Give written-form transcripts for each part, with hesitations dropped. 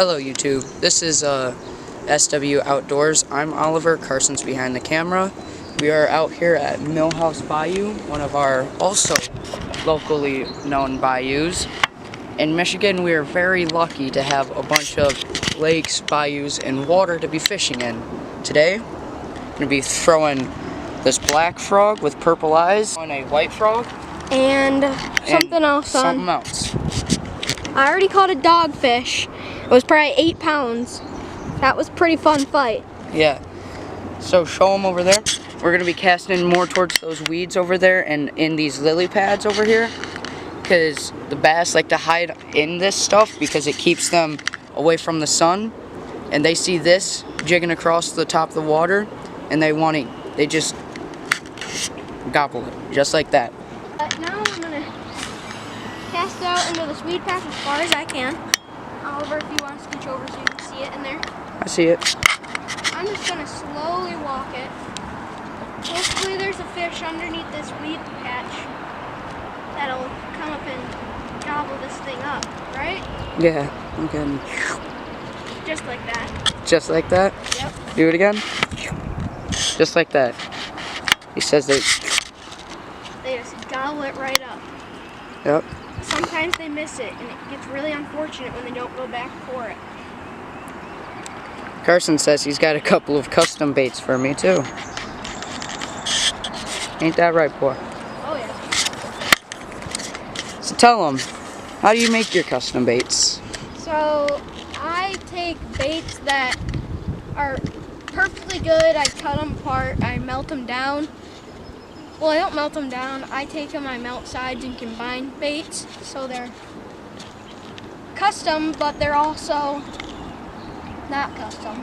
Hello YouTube, this is SW Outdoors. I'm Oliver, Carson's behind the camera. We are out here at Millhouse Bayou, one of our also locally known bayous. In Michigan, we are very lucky to have a bunch of lakes, bayous, and water to be fishing in. Today, I'm going to be throwing this black frog with purple eyes on a white frog. And something else on. Something else. I already caught a dogfish. It was probably 8 pounds. That was a pretty fun fight. Yeah. So show them over there. We're going to be casting more towards those weeds over there and in these lily pads over here. Because the bass like to hide in this stuff because it keeps them away from the sun. And they see this jigging across the top of the water and they just gobble it. Just like that. Now I'm going to cast out into this weed patch as far as I can. Oliver, if you want to scooch over so you can see it in there. I see it. I'm just going to slowly walk it. Hopefully there's a fish underneath this weed patch that'll come up and gobble this thing up, right? Yeah, I'm getting. Just like that. Just like that? Yep. Do it again. Just like that. He says they just gobble it right up. Yep. Sometimes they miss it, and it gets really unfortunate when they don't go back for it. Carson says he's got a couple of custom baits for me too. Ain't that right, boy? Oh yeah. So tell him, how do you make your custom baits? So I take baits that are perfectly good. I cut them apart. I melt them down. Well, I don't melt them down. I take them, I melt sides and combine baits. So they're custom, but they're also not custom.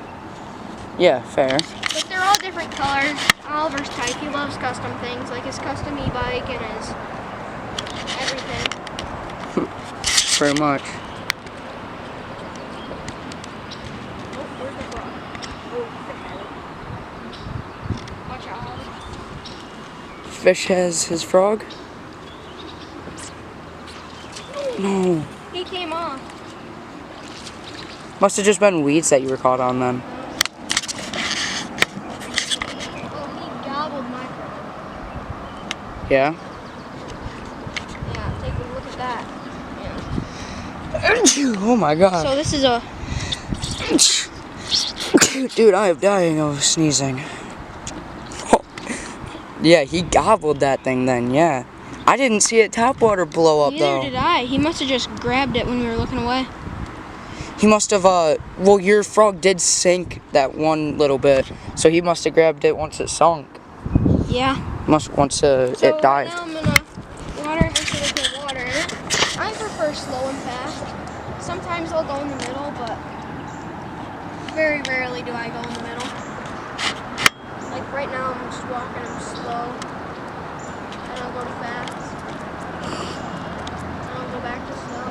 Yeah, fair. But they're all different colors. Oliver's type. He loves custom things, like his custom e-bike and his everything. Very much. Oh, where's the frog? Oh, watch out, Oliver. Fish has his frog? No. He came off. Must have just been weeds that you were caught on then. Oh, he gobbled my frog. Yeah? Yeah, take a look at that. Yeah. Oh my god. So this is a... Dude, I am dying of sneezing. Oh. Yeah, he gobbled that thing then, yeah. I didn't see it topwater blow up though. Neither did I. He must have just grabbed it when we were looking away. He must have, well, your frog did sink that one little bit, so he must have grabbed it once it sunk. Yeah. Once it dived. Right now I'm gonna water it into the water. I prefer slow and fast. Sometimes I'll go in the middle, but very rarely do I go in the middle. Like right now I'm just walking them slow. And I'll go to fast. And I'll go back to slow.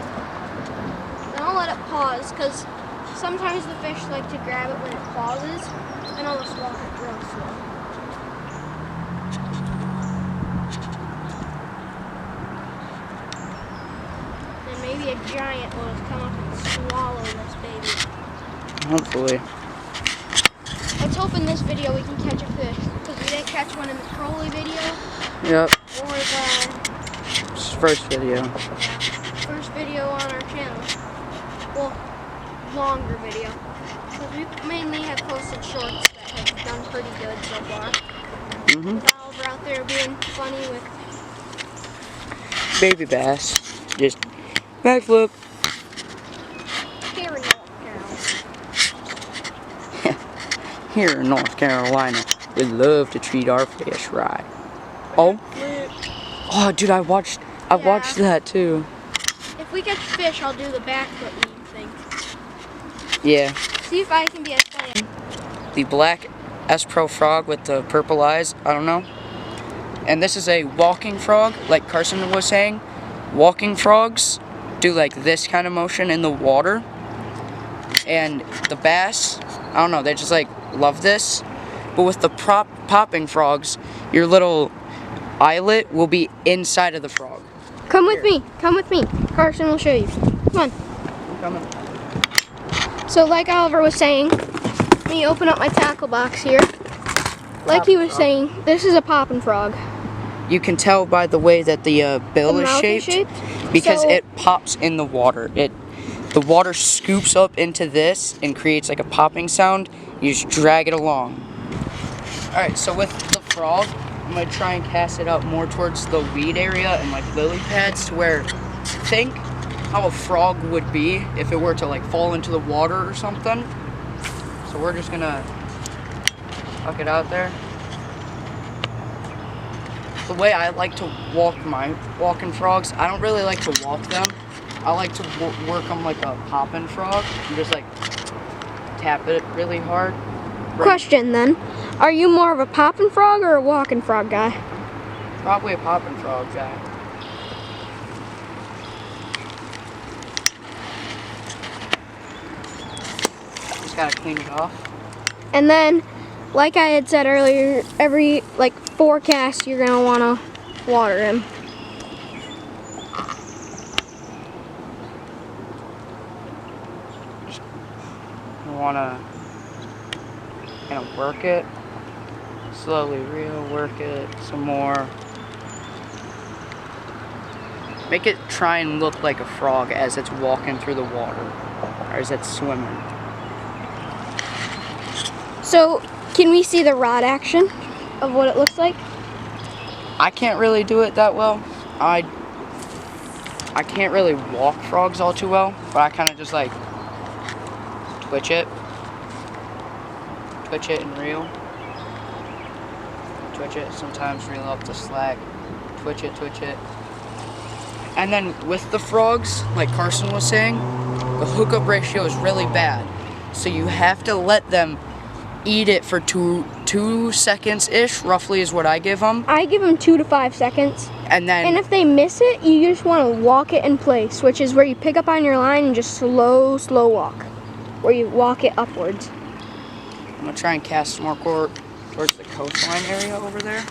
Then I'll let it pause, because sometimes the fish like to grab it when it pauses, and I'll just walk it real slow. Then maybe a giant will just come up and swallow this baby. Hopefully. Let's hope in this video we can catch a fish, because we didn't catch one in the trolley video, Yep. or the First video. first video on our channel. Well, longer video. Because we mainly have posted shorts that have done pretty good so far. With Oliver out there being funny with... Baby bass. Just backflip. Here in North Carolina. Here in North Carolina, we love to treat our fish right. Oh? Oh, dude, I watched that too. If we catch fish, I'll do the backflip thing. Yeah. See if I can be as funny. The black S-Pro frog with the purple eyes, I don't know. And this is a walking frog, like Carson was saying. Walking frogs do like this kind of motion in the water. And the bass, I don't know, they just like love this. But with the popping frogs, your little eyelet will be inside of the frog. Come with me. Come with me. Carson will show you. Come on. I'm coming. So like Oliver was saying, let me open up my tackle box here. Like he was saying, this is a popping frog. You can tell by the way that the bill The is mouth is shaped, shaped? because So- it pops in the water. The water scoops up into this and creates like a popping sound. You just drag it along. Alright, so with the frog, I'm going to try and cast it out more towards the weed area and like lily pads, to where, think how a frog would be if it were to like fall into the water or something. So we're just going to tuck it out there. The way I like to walk my walking frogs, I don't really like to walk them. I like to work them like a popping frog and just like tap it really hard. Question then, are you more of a popping frog or a walking frog guy? Probably a popping frog guy. Just gotta clean it off. And then, like I had said earlier, every like 4 casts you're gonna wanna water him. You wanna kind of work it, slowly reel, work it some more. Make it try and look like a frog as it's walking through the water, or as it's swimming. So, can we see the rod action of what it looks like? I can't really do it that well. I can't really walk frogs all too well, but I kind of just like twitch it and reel. Twitch it, sometimes reel up the slack, twitch it. And then with the frogs, like Carson was saying, the hookup ratio is really bad. So you have to let them eat it for two seconds-ish, roughly is what I give them. I give them 2 to 5 seconds. And then, And if they miss it, you just want to walk it in place, which is where you pick up on your line and just slow walk, where you walk it upwards. I'm gonna try and cast more towards the coastline area over there.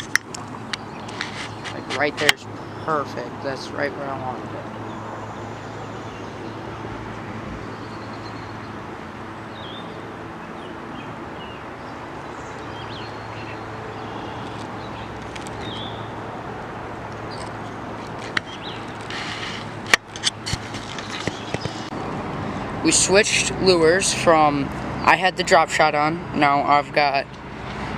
Like right there's perfect. That's right where I want it. We switched lures from, I had the drop shot on, now I've got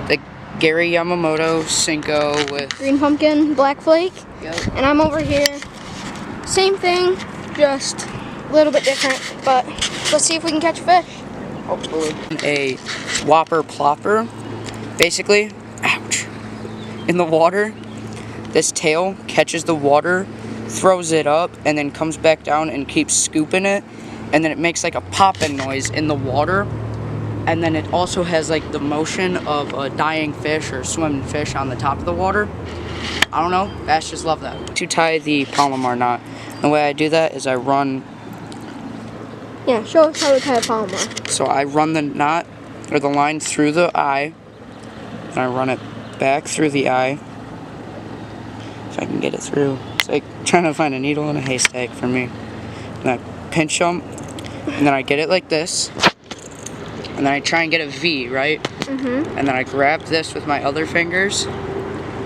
the Gary Yamamoto Cinco with Green pumpkin, black flake, yep. and I'm over here. Same thing, just a little bit different, but let's see if we can catch a fish. Hopefully. A whopper plopper, basically, ouch, in the water. This tail catches the water, throws it up, and then comes back down and keeps scooping it. And then it makes like a popping noise in the water. And then it also has like the motion of a dying fish or swimming fish on the top of the water. I don't know, bass just love that. To tie the Palomar knot, the way I do that is I run. Yeah, show us how to tie a Palomar. So I run the knot or the line through the eye, and I run it back through the eye. If I can get it through. It's like trying to find a needle in a haystack for me. And I pinch them, and then I get it like this, and then I try and get a V, right? Mm-hmm. And then I grab this with my other fingers,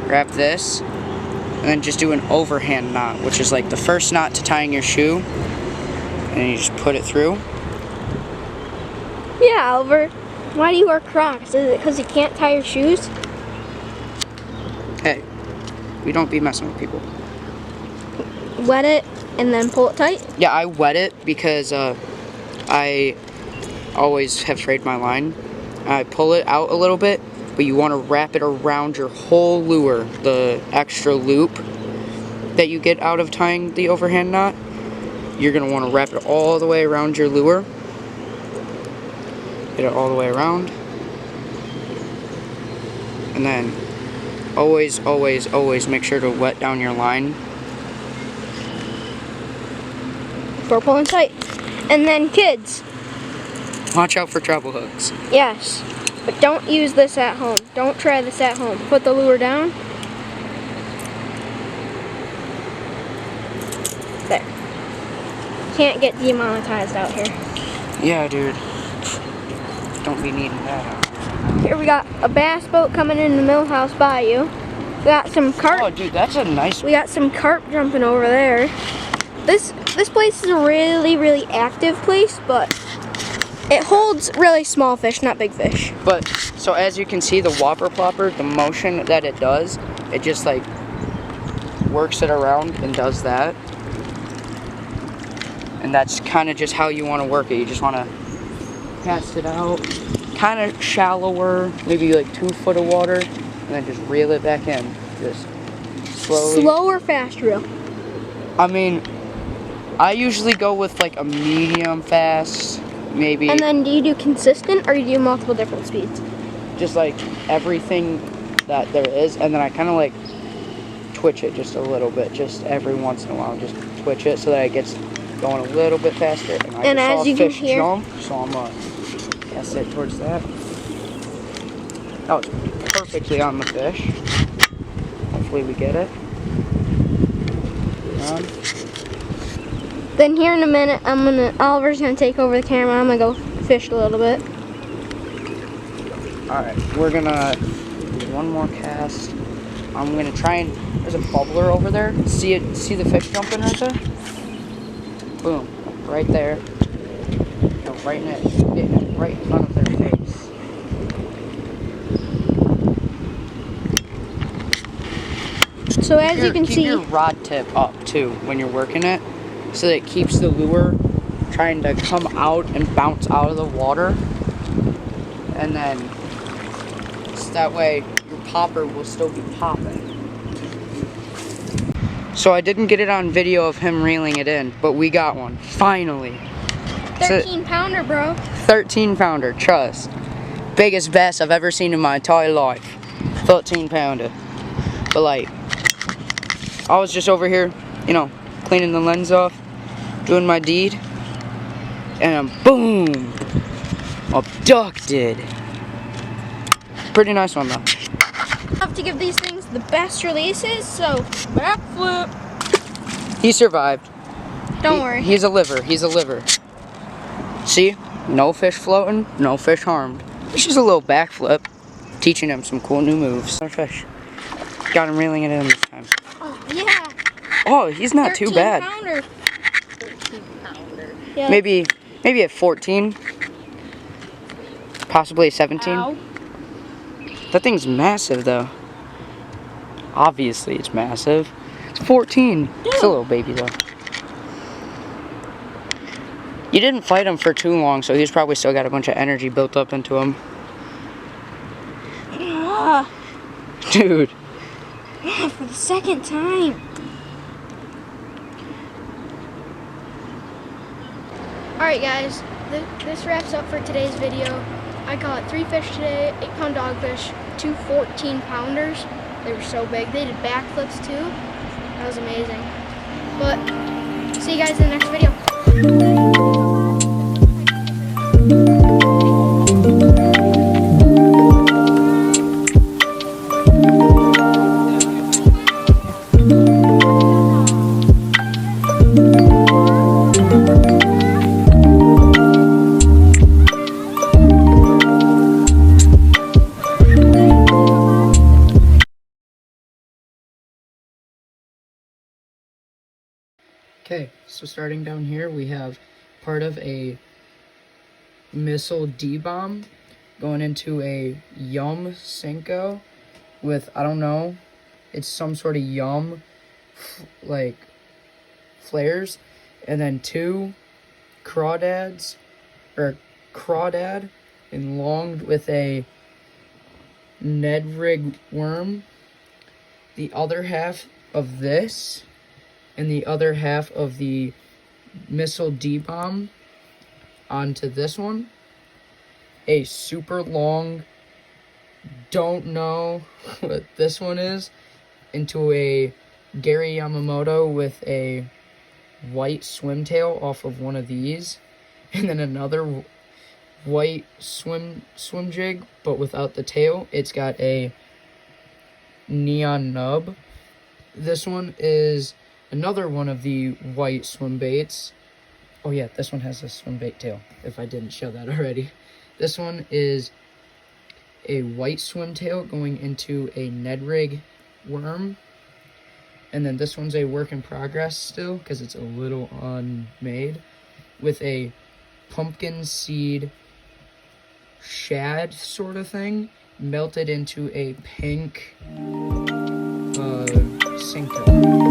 grab this, and then just do an overhand knot, which is like the first knot to tying your shoe, and then you just put it through. Yeah, Oliver. Why do you wear Crocs? Is it because you can't tie your shoes? Hey, we don't be messing with people. Wet it and then pull it tight? Yeah, I wet it because I always have frayed my line. I pull it out a little bit, but you want to wrap it around your whole lure, the extra loop that you get out of tying the overhand knot. You're going to want to wrap it all the way around your lure. Get it all the way around. And then always make sure to wet down your line. We're pulling tight. And then kids. Watch out for treble hooks. Yes, but don't use this at home. Don't try this at home. Put the lure down. There. Can't get demonetized out here. Yeah, dude. don't be needing that. Here we got a bass boat coming in the Millhouse Bayou. We got some carp. Oh, dude, that's a nice. We got some carp jumping over there. This place is a really active place, but it holds really small fish, not big fish. But so as you can see, the whopper plopper, the motion that it does, it just like works it around and does that. And that's kind of just how you want to work it. You just want to cast it out, kind of shallower, maybe like 2 foot of water, and then just reel it back in. Just slowly. Slow or fast reel? I mean, I usually go with like a medium fast, maybe. And then do you do consistent or do you do multiple different speeds? Just like everything that there is, and then I kind of like twitch it just a little bit, just every once in a while, just twitch it so that it gets going a little bit faster. And I just saw a fish jump, so I'm gonna cast it towards that. That was perfectly on the fish. Hopefully we get it. Then here in a minute, Oliver's gonna take over the camera. I'm gonna go fish a little bit. Alright, we're gonna do one more cast. I'm gonna try and, there's a bubbler over there. See it? See the fish jumping right there? Boom, right there. No, right in it, getting it right in front of their face. So as you can keep see, your rod tip up too when you're working it, so that it keeps the lure trying to come out and bounce out of the water, and then so that way your popper will still be popping. So I didn't get it on video of him reeling it in, but we got one finally. 13 pounder, bro. 13 pounder, trust. Biggest bass I've ever seen in my entire life. 13 pounder. But like, I was just over here, you know, cleaning the lens off, doing my deed, and boom, abducted. Pretty nice one though. I have to give these things the best releases, so backflip. He survived. Don't worry. He's a liver, he's a liver. See, no fish floating, no fish harmed. It's just a little backflip, teaching him some cool new moves. Fish. Got him reeling it in this time. Oh, yeah. Oh, he's not too bad. 13 pounder. 13 pounder. Yeah. Maybe at 14. Possibly at 17. Ow. That thing's massive though. Obviously it's massive. It's 14. It's a little baby though. You didn't fight him for too long, so he's probably still got a bunch of energy built up into him. Dude. Yeah, for the second time. Alright guys, this wraps up for today's video. I caught 3 fish today, 8-pound dogfish, 2 14-pounders. They were so big. They did backflips too. That was amazing. But see you guys in the next video. Okay, so starting down here, we have part of a missile D-bomb going into a Yum Senko with, I don't know, it's some sort of Yum, like, flares, and then 2 crawdads, or crawdad, and longed with a Ned rig worm. The other half of this, and the other half of the missile D-bomb onto this one. A super long, don't know what this one is, into a Gary Yamamoto with a white swim tail off of one of these, and then another white swim jig, but without the tail. It's got a neon nub. This one is another one of the white swim baits, Oh yeah, this one has a swim bait tail, if I didn't show that already. This one is a white swim tail going into a Ned rig worm. And then this one's a work in progress still, because it's a little unmade, with a pumpkin seed shad sort of thing melted into a pink sinker.